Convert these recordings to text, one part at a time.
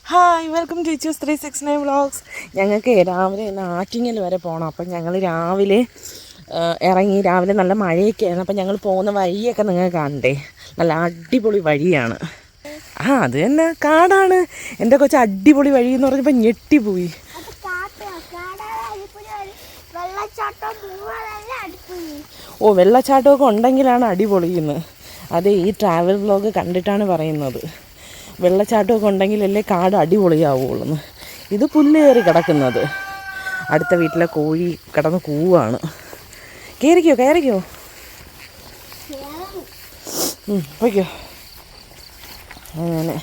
Hi, welcome to choose 369 vlogs. ഞങ്ങൾക്ക് രാവിലെ ഇന്ന് ആറ്റിങ്ങൽ വരെ പോകണം. അപ്പം ഞങ്ങൾ രാവിലെ ഇറങ്ങി. രാവിലെ നല്ല മഴയൊക്കെയായിരുന്നു. അപ്പം ഞങ്ങൾ പോകുന്ന വഴിയൊക്കെ നിങ്ങൾ കാണണ്ടേ, നല്ല അടിപൊളി വഴിയാണ്. അത് തന്നെ, കാടാണ്. എൻ്റെ കൊച്ചു അടിപൊളി വഴി എന്ന് പറഞ്ഞപ്പോൾ ഞെട്ടിപ്പോയി. വെള്ളച്ചാട്ടമൊക്കെ ഉണ്ടെങ്കിലാണ് അടിപൊളിയെന്ന്. അത് ഈ ട്രാവൽ വ്ളോഗ് കണ്ടിട്ടാണ് പറയുന്നത്. വെള്ളച്ചാട്ടമൊക്കെ ഉണ്ടെങ്കിലല്ലേ കാട് അടിപൊളിയാവുള്ളൂ. ഇത് പുല്ല് കയറി കിടക്കുന്നത്. അടുത്ത വീട്ടിലെ കോഴി കിടന്ന് കൂവാണ്. കയറിക്കോ പോയിക്കോ. അങ്ങനെ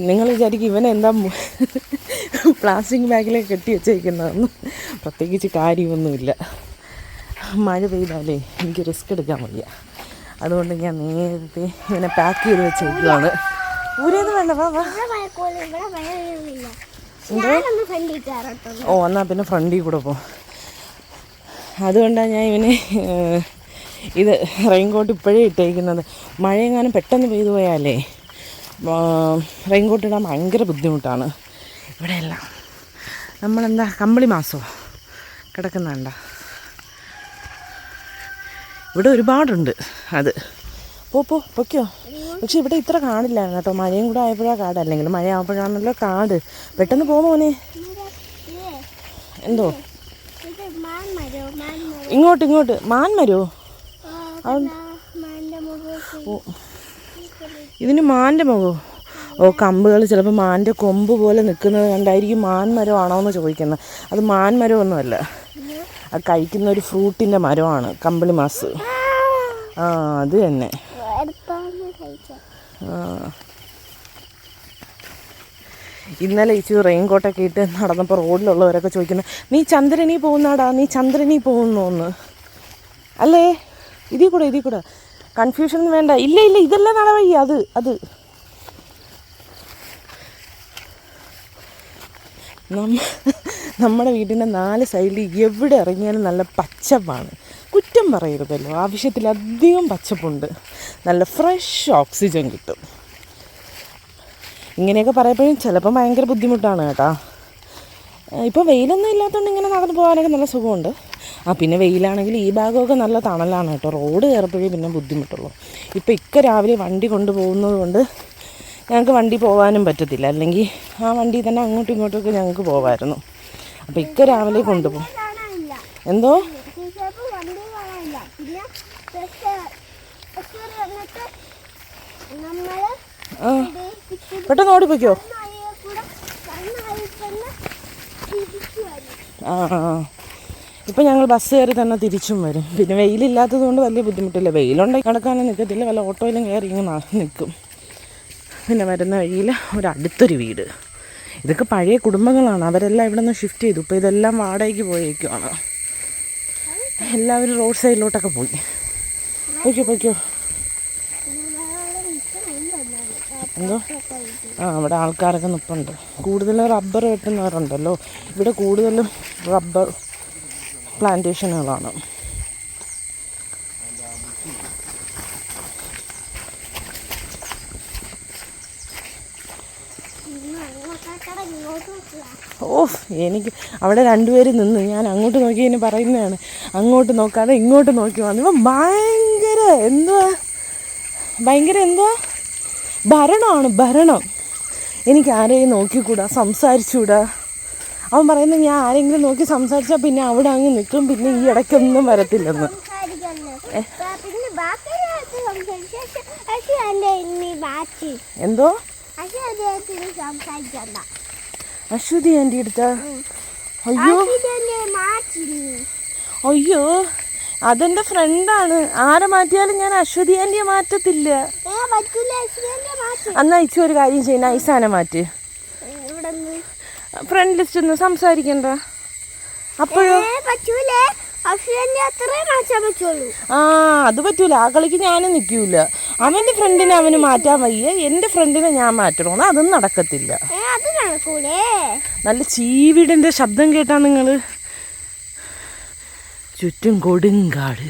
നിങ്ങൾ വിചാരിക്കും ഇവനെന്താ പ്ലാസ്റ്റിക് ബാഗിലേക്ക് കെട്ടി വെച്ചേക്കുന്നതെന്ന്. പ്രത്യേകിച്ച് കാര്യമൊന്നുമില്ല. മഴ പെയ്താലേ എനിക്ക് റിസ്ക് എടുക്കാൻ വയ്യ. അതുകൊണ്ട് ഞാൻ നേരത്തെ ഇങ്ങനെ പാക്ക് ചെയ്ത് വെച്ചേക്കുവാണ്. ഊരൊന്നും വേണ്ട, വാ. എന്നാൽ പിന്നെ ഫ്രണ്ടിൽ കൂടെ പോ. അതുകൊണ്ടാണ് ഞാൻ ഇവന് ഇത് റെയിൻകോട്ട് ഇപ്പോഴേ ഇട്ടേക്കുന്നത്. മഴയെങ്ങാനും പെട്ടെന്ന് പെയ്തു പോയാലേ റെയിൻകോട്ട് ഇടാൻ ഭയങ്കര ബുദ്ധിമുട്ടാണ്. ഇവിടെയെല്ലാം നമ്മളെന്താ കമ്പിളി മാസമോ കിടക്കുന്നുണ്ട. ഇവിടെ ഒരുപാടുണ്ട്. അത് പൊക്കോ. പക്ഷെ ഇവിടെ ഇത്ര കാടില്ലായിരുന്നു കേട്ടോ. മഴയും കൂടെ ആയപ്പോഴാണ് കാട്. അല്ലെങ്കിൽ മഴ ആകുമ്പോഴാണല്ലോ കാട്. പെട്ടെന്ന് പോ മോനെ. എന്തോ ഇങ്ങോട്ട് മാൻമരോ? ഇതിന് മാൻ്റെ മുഖമോ? കമ്പുകൾ ചിലപ്പോൾ മാൻ്റെ കൊമ്പ് പോലെ നിൽക്കുന്നത് കണ്ടായിരിക്കും മാൻമരം ആണോ എന്ന് ചോദിക്കുന്നത്. അത് മാൻമരമൊന്നുമല്ല, അത് കഴിക്കുന്ന ഒരു ഫ്രൂട്ടിൻ്റെ മരമാണ് കമ്പിളി മാസ്. അത് തന്നെ. ഇന്നലെ ഇച്ചു റെയിൻകോട്ടൊക്കെ ഇട്ട് നടന്നപ്പോൾ റോഡിലുള്ളവരൊക്കെ ചോദിക്കുന്നത്, നീ ചന്ദ്രനീ പോകുന്നാടാ, നീ ചന്ദ്രനീ പോകുന്നോന്ന്. അല്ലേ? ഇതിൽ കൂടെ കൺഫ്യൂഷൻ വേണ്ട. ഇല്ല ഇതല്ല നടവഴി. അത് നമ്മുടെ വീടിൻ്റെ 4 സൈഡിൽ എവിടെ ഇറങ്ങിയാലും നല്ല പച്ചപ്പാണ്. കുറ്റം പറയരുതല്ലോ, ആവശ്യത്തിലധികം പച്ചപ്പുണ്ട്. നല്ല ഫ്രഷ് ഓക്സിജൻ കിട്ടും. ഇങ്ങനെയൊക്കെ പറയപ്പോഴും ചിലപ്പം ഭയങ്കര ബുദ്ധിമുട്ടാണ് കേട്ടോ. ഇപ്പോൾ വെയിലൊന്നും ഇല്ലാത്തതുകൊണ്ട് ഇങ്ങനെ നടന്നു പോകാനൊക്കെ നല്ല സുഖമുണ്ട്. പിന്നെ വെയിലാണെങ്കിൽ ഈ ഭാഗമൊക്കെ നല്ല തണലാണ് കേട്ടോ. റോഡ് കയറപ്പോഴേ പിന്നെ ബുദ്ധിമുട്ടുള്ളൂ. ഇപ്പോൾ രാവിലെ വണ്ടി കൊണ്ടുപോകുന്നത് കൊണ്ട് ഞങ്ങൾക്ക് വണ്ടി പോകാനും പറ്റത്തില്ല. അല്ലെങ്കിൽ ആ വണ്ടി തന്നെ അങ്ങോട്ടും ഇങ്ങോട്ടുമൊക്കെ ഞങ്ങൾക്ക് പോകാമായിരുന്നു. അപ്പോൾ രാവിലെ കൊണ്ടുപോകും. എന്തോ പെട്ടെന്ന് ഓടിപ്പോയ്ക്കോ. ഇപ്പം ഞങ്ങൾ ബസ് കയറി തന്നെ തിരിച്ചും വരും. പിന്നെ വെയിലില്ലാത്തത് കൊണ്ട് വലിയ ബുദ്ധിമുട്ടില്ല. വെയിലുണ്ടെങ്കിൽ നടക്കാനും നിൽക്കത്തില്ല. വല്ല ഓട്ടോയിലും കയറി ഇങ്ങനെ നിൽക്കും. പിന്നെ വരുന്ന വഴിയിൽ അടുത്തൊരു വീട്. ഇതൊക്കെ പഴയ കുടുംബങ്ങളാണ്. അവരെല്ലാം ഇവിടെ നിന്ന് ഷിഫ്റ്റ് ചെയ്തു. ഇപ്പോൾ ഇതെല്ലാം വാടകയ്ക്ക് പോയേക്കുവാണ്. എല്ലാവരും റോഡ് സൈഡിലോട്ടൊക്കെ പോയി. പോയിക്കോ. എന്തോ അവിടെ ആൾക്കാരൊക്കെ നിൽപ്പുണ്ട്. കൂടുതലും റബ്ബർ വെട്ടുന്നവരുണ്ടല്ലോ. ഇവിടെ കൂടുതലും റബ്ബർ പ്ലാന്റേഷനുകളാണ്. എനിക്ക് അവിടെ 2 പേര് നിന്ന് ഞാൻ അങ്ങോട്ട് നോക്കി ഇനി പറയുന്നതാണ്. അങ്ങോട്ട് നോക്കാതെ ഇങ്ങോട്ട് നോക്കി വന്നു. ഭയങ്കര എന്തുവാ ഭരണം. എനിക്ക് ആരെയും നോക്കിക്കൂടാ, സംസാരിച്ചുകൂടാ. അവൻ പറയുന്നത് ഞാൻ ആരെങ്കിലും നോക്കി സംസാരിച്ചാൽ പിന്നെ അവിടെ അങ്ങ് നിൽക്കും. പിന്നെ ഈ ഇടയ്ക്കൊന്നും വരത്തില്ലെന്ന്. എന്തോ അശ്വതി ആൻറ്റി എടുത്താ? അയ്യോ അതെൻ്റെ ഫ്രണ്ടാണ്. ആരെ മാറ്റിയാലും ഞാൻ അശ്വതി ആൻറ്റിയെ മാറ്റത്തില്ല. എന്നാ ഇച്ചു ഒരു കാര്യം ചെയ്യുന്ന ഐസാനെ മാറ്റ്. ഫ്രണ്ട് ലിസ്റ്റ് ഒന്ന് സംസാരിക്കണ്ട. അപ്പോഴോ അത് പറ്റൂല. ആ കളിക്ക് ഞാനും നിൽക്കൂല. അവൻ്റെ ഫ്രണ്ടിനെ അവന് മാറ്റാൻ വയ്യ, എൻ്റെ ഫ്രണ്ടിനെ ഞാൻ മാറ്റണമെന്ന് അതൊന്നും നടക്കത്തില്ല. നല്ല ചീവിടിൻ്റെ ശബ്ദം കേട്ടാ നിങ്ങൾ. ചുറ്റും കൊടുങ്കാട്.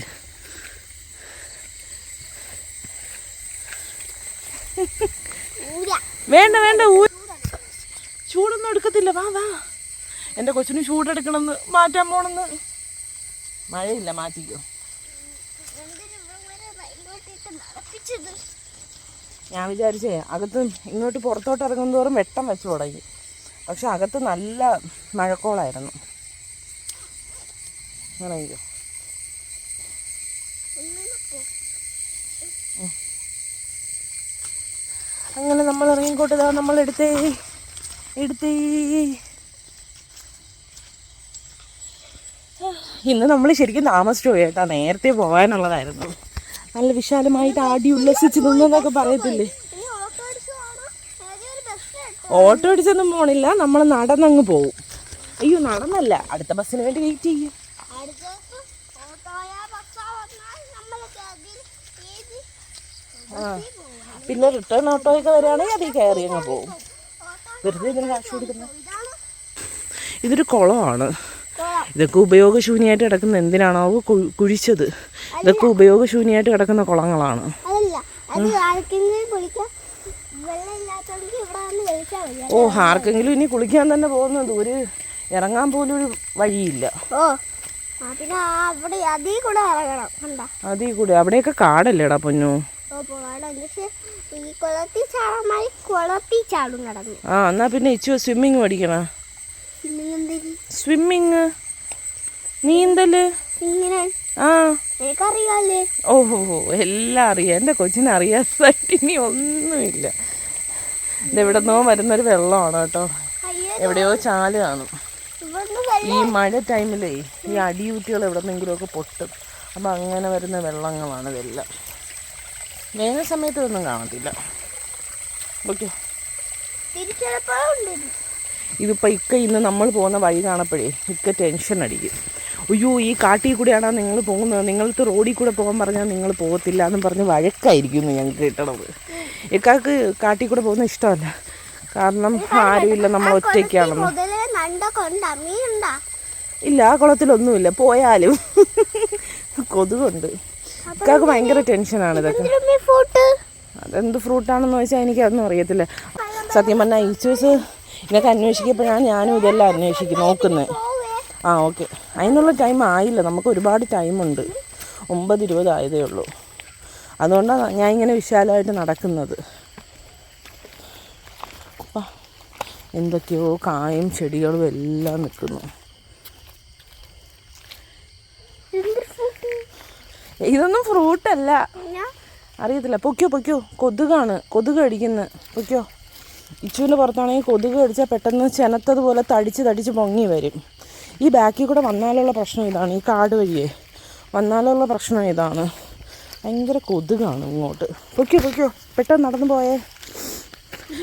വേണ്ട മഴയില്ല, വാ വാ. എൻ്റെ കൊച്ചിന് ചൂടെടുക്കണമെന്ന് മാറ്റാൻ പോണെന്ന്. മഴയില്ല, മാറ്റിക്കോ. ഞാൻ വിചാരിച്ചേ അകത്ത് ഇങ്ങോട്ട് പുറത്തോട്ട് ഇറങ്ങും തോറും വെട്ടം വെച്ച് തുടങ്ങി. പക്ഷെ അകത്ത് നല്ല മഴക്കോളായിരുന്നു. ഇറങ്ങിക്കോ. അങ്ങനെ നമ്മൾ ഇറങ്ങിക്കോട്ട് ഇതാ നമ്മൾ എടുത്തേ. ഇന്ന് നമ്മൾ ശരിക്കും താമസിച്ചു പോയി കേട്ടോ. നേരത്തെ പോകാനുള്ളതായിരുന്നു. നല്ല വിശാലമായിട്ട് ആടി ഉല്ലസിച്ച് നിന്നൊക്കെ പറയത്തില്ലേ. ഓട്ടോ അടിച്ചൊന്നും പോണില്ല, നമ്മൾ നടന്നങ്ങ് പോവും. അയ്യോ നടന്നല്ല, അടുത്ത ബസ്സിന് വേണ്ടി വെയിറ്റ് ചെയ്യും. ആ പിന്നെ റിട്ടേൺ ഓട്ടോയൊക്കെ വരികയാണെങ്കിൽ അതിൽ കയറി അങ്ങ് പോവും. വെറുതെ ഇതിന് കാശ് കൊടുക്കുന്നത്. ഇതൊരു കുളമാണ്. ഇതൊക്കെ ഉപയോഗശൂന്യമായിട്ട് കിടക്കുന്ന എന്തിനാണോ കുഴിച്ചത്. ഇതൊക്കെ ഉപയോഗശൂന്യമായിട്ട് കിടക്കുന്ന കുളങ്ങളാണ്. ഓ ആർക്കെങ്കിലും ഇനി കുളിക്കാൻ തന്നെ പോകുന്നത്, ഒരു ഇറങ്ങാൻ പോലും ഒരു വഴിയില്ല. അതിൽ കൂടെ അവിടെയൊക്കെ കാടല്ലേടാ പൊന്നു. ആ എന്നാ പിന്നെ ഇച്ചു സ്വിമ്മിങ് പഠിക്കണ. സ്വിമ്മിങ്, നീന്തല്. ആ ഓഹോ എല്ലാം അറിയാം. എൻ്റെ കൊച്ചിനെ അറിയാത്തതായിട്ട് ഇനി ഒന്നുമില്ല. ഇതെവിടെന്നോ വരുന്നൊരു വെള്ളമാണ് കേട്ടോ. എവിടെയോ ചാല് കാണും. ഈ മഴ ടൈമിലേ ഈ അടിയൂറ്റികൾ എവിടെന്നെങ്കിലുമൊക്കെ പൊട്ടും. അപ്പം അങ്ങനെ വരുന്ന വെള്ളങ്ങളാണ് ഇതെല്ലാം. വേനൽ സമയത്ത് ഒന്നും കാണത്തില്ല. ഓക്കെ, ഇതിപ്പോൾ ഇന്ന് നമ്മൾ പോകുന്ന വഴി കാണപ്പോഴേ ടെൻഷൻ അടിക്കും. അയ്യോ ഈ കാട്ടിൽ കൂടെയാണോ നിങ്ങൾ പോകുന്നത്, നിങ്ങൾക്ക് റോഡിൽ കൂടെ പോകാൻ പറഞ്ഞാൽ നിങ്ങൾ പോകത്തില്ല എന്നും പറഞ്ഞ് വഴക്കായിരിക്കും ഞങ്ങൾക്ക് കിട്ടണത്. ഇക്കാക്ക് കാട്ടിൽ കൂടെ പോകുന്നത് ഇഷ്ടമല്ല. കാരണം ആരുമില്ല, നമ്മൾ ഒറ്റയ്ക്കാണെന്ന്. ഇല്ല, ആ കുളത്തിലൊന്നുമില്ല. പോയാലും കൊതുകുണ്ട്. ഇക്കാക്ക് ഭയങ്കര ടെൻഷനാണ് ഇതൊക്കെ. അതെന്ത് ഫ്രൂട്ടാണെന്ന് ചോദിച്ചാൽ എനിക്കതൊന്നും അറിയത്തില്ല. സത്യം പറഞ്ഞാൽ ഈ ജ്യൂസ് ഇതൊക്കെ അന്വേഷിക്കപ്പോഴാണ് ഞാനും ഇതെല്ലാം അന്വേഷിക്കും നോക്കുന്നത്. ആ ഓക്കെ, അതിനുള്ള ടൈം ആയില്ല. നമുക്ക് ഒരുപാട് ടൈമുണ്ട്. 9:20 ആയതേ ഉള്ളൂ. അതുകൊണ്ടാണ് ഞാൻ ഇങ്ങനെ വിശാലമായിട്ട് നടക്കുന്നത്. എന്തൊക്കെയോ കായും ചെടികളും എല്ലാം നിൽക്കുന്നു. ഇതൊന്നും ഫ്രൂട്ടല്ല, അറിയത്തില്ല. പൊയ്ക്കോ, കൊതുകാണ്, കൊതുക് അടിക്കുന്നത്. പൊയ്ക്കോ. ഇച്ചുവിൻ്റെ പുറത്താണെങ്കിൽ കൊതുക് അടിച്ചാൽ പെട്ടെന്ന് ചെനത്തതുപോലെ തടിച്ച് പൊങ്ങി വരും. ഈ ബാക്കിൽ കൂടെ വന്നാലുള്ള പ്രശ്നം ഇതാണ്. ഈ കാട് വഴിയേ വന്നാലുള്ള പ്രശ്നം ഇതാണ്. ഭയങ്കര കൊതുകാണ് ഇങ്ങോട്ട്. പൊയ്ക്കോ, പെട്ടെന്ന് നടന്നു പോയേ.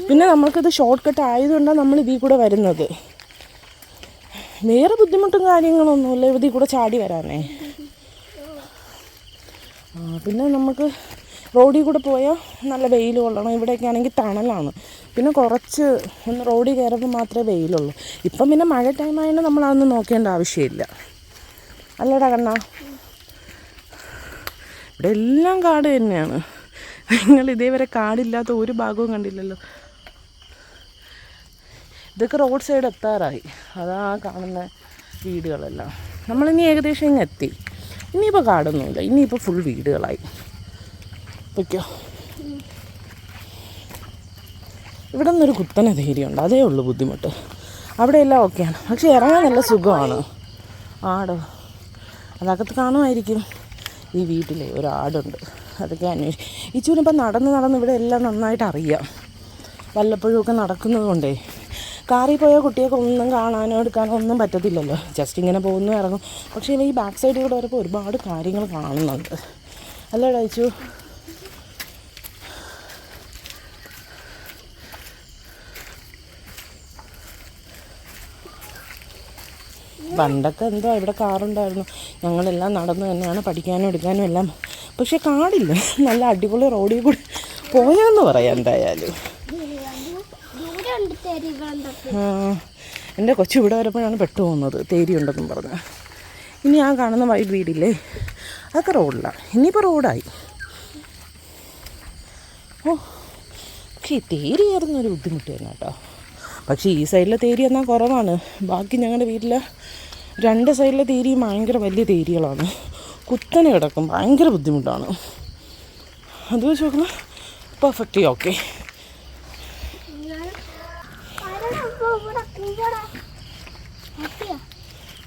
പിന്നെ നമ്മൾക്കിത് ഷോർട്ട് കട്ട് ആയതുകൊണ്ടാണ് നമ്മൾ ഇതിൽ കൂടെ വരുന്നത്. വേറെ ബുദ്ധിമുട്ടും കാര്യങ്ങളൊന്നുമില്ല ഇതിൽ കൂടെ ചാടി വരാനേ. പിന്നെ നമുക്ക് റോഡിൽ കൂടെ പോയാൽ നല്ല വെയിൽ കൊള്ളണം. ഇവിടെയൊക്കെ ആണെങ്കിൽ തണലാണ്. പിന്നെ കുറച്ച് ഒന്ന് റോഡിൽ കയറുമ്പോൾ മാത്രമേ വെയിലുള്ളൂ. ഇപ്പം പിന്നെ മഴ ടൈം ആയതുകൊണ്ട് നമ്മളതൊന്നും നോക്കേണ്ട ആവശ്യമില്ല. അല്ലേടാ കണ്ണാ? ഇവിടെ എല്ലാം കാട് തന്നെയാണ്. നിങ്ങൾ ഇതേവരെ കാടില്ലാത്ത ഒരു ഭാഗവും കണ്ടില്ലല്ലോ. ഇതൊക്കെ റോഡ് സൈഡ് എത്താറായി. അതാ കാണുന്ന വീടുകളെല്ലാം. നമ്മളിനി ഏകദേശം ഇങ്ങ് എത്തി. ഇനിയിപ്പോൾ കാടൊന്നുമില്ല, ഇനിയിപ്പോൾ ഫുൾ വീടുകളായി. പൊയ്ക്കോ. ഇവിടെ നിന്നൊരു കുത്തനെ ധൈര്യമുണ്ട്, അതേ ഉള്ളൂ ബുദ്ധിമുട്ട്. അവിടെയെല്ലാം ഓക്കെയാണ്, പക്ഷെ ഇറങ്ങാൻ നല്ല സുഖമാണ്. ആടോ അതകത്ത് കാണുമായിരിക്കും. ഈ വീട്ടിലെ ഒരാടുണ്ട്, അതൊക്കെ അന്വേഷിക്കും. ഈ ചൂനിപ്പം നടന്ന് ഇവിടെ എല്ലാം നന്നായിട്ട് അറിയാം. വല്ലപ്പോഴും ഒക്കെ നടക്കുന്നത് കൊണ്ടേ കാറിൽ പോയാൽ കുട്ടിയൊക്കെ ഒന്നും കാണാനോ എടുക്കാനോ ഒന്നും പറ്റത്തില്ലല്ലോ. ജസ്റ്റ് ഇങ്ങനെ പോകുന്നു ഇറങ്ങും. പക്ഷേ ഈ ബാക്ക് സൈഡിൽ കൂടെ വരുമ്പോൾ ഒരുപാട് കാര്യങ്ങൾ കാണുന്നുണ്ട്. അല്ലേ ഡയച്ചു? പണ്ടൊക്കെ എന്തോ ഇവിടെ കാറുണ്ടായിരുന്നു. ഞങ്ങളെല്ലാം നടന്നു തന്നെയാണ് പഠിക്കാനും എടുക്കാനും എല്ലാം. പക്ഷെ കാടില്ല, നല്ല അടിപൊളി റോഡിൽ കൂടി പോയെന്ന് പറയാം. എന്തായാലും എൻ്റെ കൊച്ചു ഇവിടെ വരപ്പോഴാണ് പെട്ടു പോകുന്നത്, തേരി ഉണ്ടെന്നും പറഞ്ഞ്. ഇനി ആ കാണുന്ന വൈറ്റ് വീടില്ലേ, അതൊക്കെ റോഡിലാണ്. ഇനിയിപ്പോൾ റോഡായി. ഓ പക്ഷേ ഈ തേരി കയറുന്നൊരു ബുദ്ധിമുട്ട് തന്നെ കേട്ടോ. പക്ഷേ ഈ സൈഡിലെ തേരി എന്നാൽ കുറവാണ്. ബാക്കി ഞങ്ങളുടെ വീട്ടിൽ 2 സൈഡിലെ തേരിയും ഭയങ്കര വലിയ തേരികളാണ്. കുത്തനെ കിടക്കും, ഭയങ്കര ബുദ്ധിമുട്ടാണ്. അത് വെച്ച് നോക്കുമ്പോൾ പെർഫെക്റ്റ്ലി ഓക്കെ.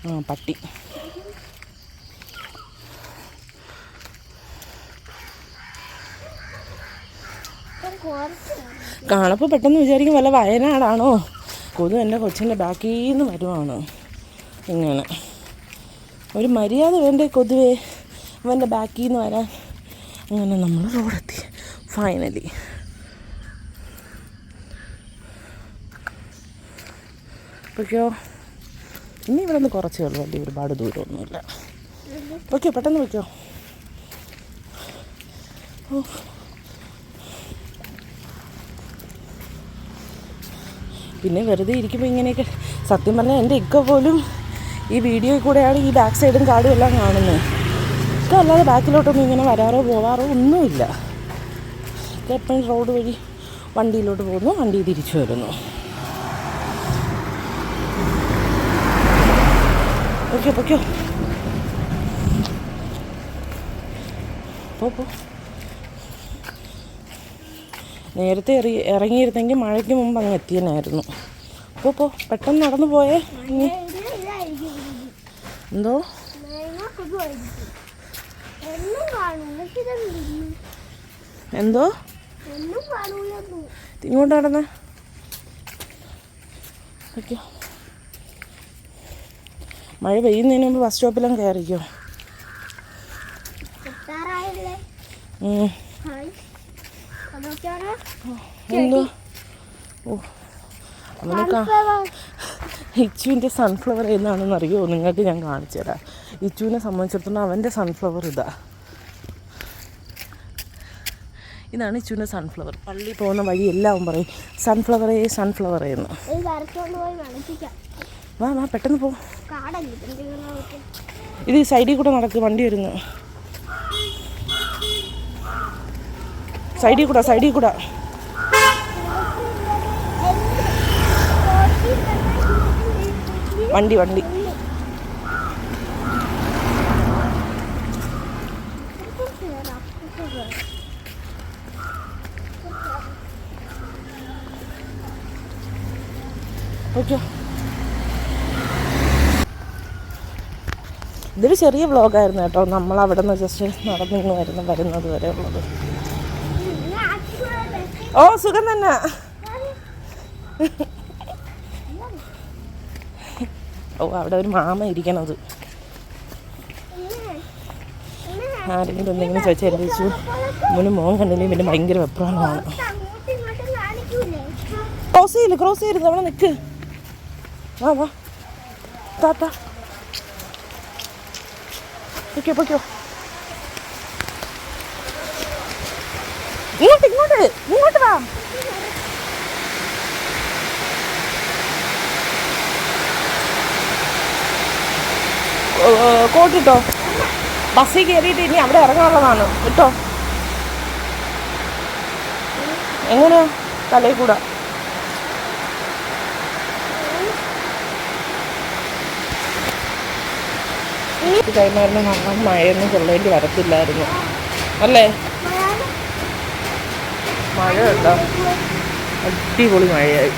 ആ പട്ടി കാണപ്പോൾ പെട്ടെന്ന് വിചാരിക്കും വല്ല വയനാടാണോ, കൊതു എൻ്റെ കൊച്ചിൻ്റെ ബാക്കിൽ നിന്ന് വരുവാണ്. ഇങ്ങനെ ഒരു മര്യാദ വേണ്ടേ കൊതുവേ അവൻ്റെ ബാക്കിൽ നിന്ന് വരാൻ. അങ്ങനെ നമ്മൾ റോഡെത്തി ഫൈനലി. ഓക്കെയോ, ഇനി ഇവിടെ നിന്ന് കുറച്ചേ ഉള്ളൂ, വലിയ ഒരുപാട് ദൂരമൊന്നുമില്ല. ഓക്കെ, പെട്ടെന്ന് വയ്ക്കോ. പിന്നെ വെറുതെ ഇരിക്കുമ്പോൾ ഇങ്ങനെയൊക്കെ, സത്യം പറഞ്ഞാൽ എൻ്റെ ഇക്ക പോലും ഈ വീഡിയോയിൽ കൂടെയാണ് ഈ ബാക്ക് സൈഡും കാടും എല്ലാം കാണുന്നത്. ഇക്ക അല്ലാതെ ബാക്കിലോട്ടൊന്നും ഇങ്ങനെ വരാറോ പോവാറോ ഒന്നുമില്ല. എപ്പോഴും റോഡ് വഴി വണ്ടിയിലോട്ട് പോകുന്നു, വണ്ടി തിരിച്ചു വരുന്നു. ഓക്കെ പൊക്കോ, പോ. നേരത്തെ ഇറങ്ങിയിരുന്നെങ്കിൽ മഴയ്ക്ക് മുമ്പ് അങ്ങ് എത്തിയനായിരുന്നു. പോ പെട്ടെന്ന് നടന്നു പോയേ. എന്തോ എന്തോ ഇങ്ങോട്ട് നടന്നേ. ഓക്കെ, മഴ പെയ്യുന്നതിന് മുമ്പ് ബസ് സ്റ്റോപ്പിലും കയറിക്കോ. എന്തോ ഇച്ചുവിൻ്റെ സൺഫ്ലവർ ഏതാണെന്ന് അറിയുമോ? നിങ്ങൾക്ക് ഞാൻ കാണിച്ചു തരാം. ഇച്ചുവിനെ സംബന്ധിച്ചിടത്തോളം അവൻ്റെ സൺഫ്ലവർ ഇതാണ് ഇച്ചുവിൻ്റെ സൺഫ്ലവർ. പള്ളി പോകുന്ന വഴി എല്ലാം പറയും സൺഫ്ലവറേ എന്ന്. വാ പെട്ടെന്ന് പോ. ഇത് സൈഡിൽ കൂടെ നടക്ക്, വണ്ടി വരുന്നു. സൈഡിൽ കൂടെ വണ്ടി ഓക്കെ. ഇതൊരു ചെറിയ വ്ളോഗായിരുന്നു കേട്ടോ. നമ്മൾ അവിടെ നിന്ന് ജസ്റ്റ് നടന്നിങ്ങ് വരുന്നത് വരെ ഉള്ളത്. ഓ സുഖം തന്നെ. ഓ അവിടെ ഒരു മാമ ഇരിക്കണത്. ആരെങ്കിലും എന്തെങ്കിലും ചോദിച്ചാൽ ചോദിച്ചു മോൻ കണ്ടില്ലേ, പിന്നെ ഭയങ്കര വെപ്രാളമാണ്. ക്രോസ് ചെയ്യരുത്, അവിടെ നിൽക്ക്. വാ താത്ത പൊയ്ക്കോ. ഇങ്ങോട്ട് വാ. കോട്ടിട്ടോ, ബസ്സിൽ കയറിയിട്ട് ഇനി അവിടെ ഇറങ്ങാനുള്ളതാണ് കേട്ടോ. എങ്ങനെയാ തലയിൽ കൂടെ? കൈമാറിന് നമ്മൾ മഴയൊന്നും കൊള്ളേണ്ടി വരത്തില്ലായിരുന്നു അല്ലേ? മഴ കേട്ടോ, അടിപൊളി മഴയായി.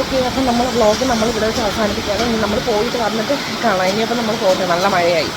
ഓക്കെ, അപ്പം നമ്മൾ വ്ളോഗ് ഇവിടെ വെച്ച് അവസാനിപ്പിക്കുകയാണ്. ഇനി നമ്മൾ പോയിട്ട് വന്നിട്ട് കാണാം. ഇനിയപ്പം നമ്മൾ പോകട്ടെ, നല്ല മഴയായി.